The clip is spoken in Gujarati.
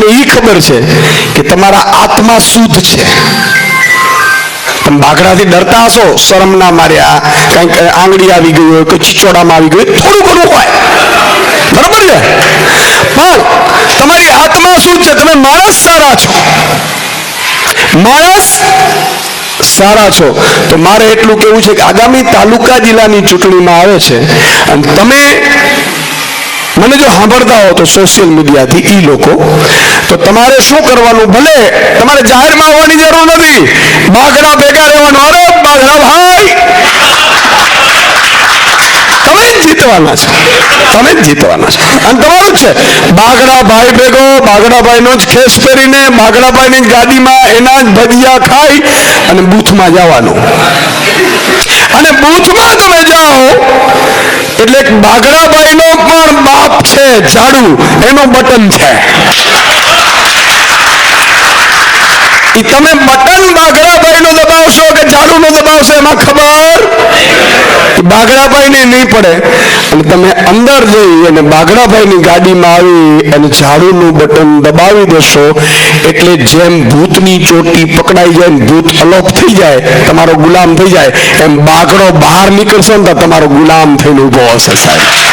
તમને એ ખબર છે કે તમારા આત્મા શુદ્ધ છે. તમે બાઘડાથી ડરતા હશો, શરમ ના માર્યા, કઈક આંગળી આવી ગઈ હોય, કોઈ ચીચોડામાં આવી ગયું, થોડું ઘણું હોય, બરોબર છે, પણ તમારી આત્મા શુદ્ધ છે. તમે માણસ સારા છો, માણસ સારા છો. તો મારે એટલું કેવું છે કે આગામી તાલુકા જિલ્લાની ચૂંટણીમાં આવે છે અને તમે મને જો સાંભળતા હો તો સોશિયલ મીડિયાથી ઈ લોકો, તો તમારે શું કરવાનું, ભલે તમારે જાહેરમાં આવવાની જરૂર નથી, બાઘડા ભેગા રહેવાનું. અરે બાઘડા ભાઈ, તમે જ જીતવાના છો, તમે જ જીતવાના છો. અને તમારું જ છે બાઘડા ભાઈ ભેગો, બાઘડા ભાઈનો જ ખેસ પહેરીને, બાઘડા ભાઈની જ ગાડીમાં એના જ ભજીયા ખાઈ અને બૂથમાં જવાનું. અને બૂથમાં તમે જાઓ એટલે બાઘડાભાઈ નો પણ બાપ છે ઝાડુ, એનો બટન છે. તમે બટન બાઘડાભાઈ નું દબાવશો કે ઝાડુ નું દબાવશો, એમાં ખબર બાઘડાભાઈ ને નહીં પડે. અને તમે અંદર જઈ અને બાઘડાભાઈ ની ગાડીમાં આવી અને ઝાડુ નું બટન દબાવી દેશો એટલે જેમ ભૂતની ચોટી પકડાઈ જાય, ભૂત અલોપ થઈ જાય, તમારો ગુલામ થઈ જાય, એમ બાઘડો બહાર નીકળશે ને તો તમારો ગુલામ થઈને ઉભો હશે સાહેબ.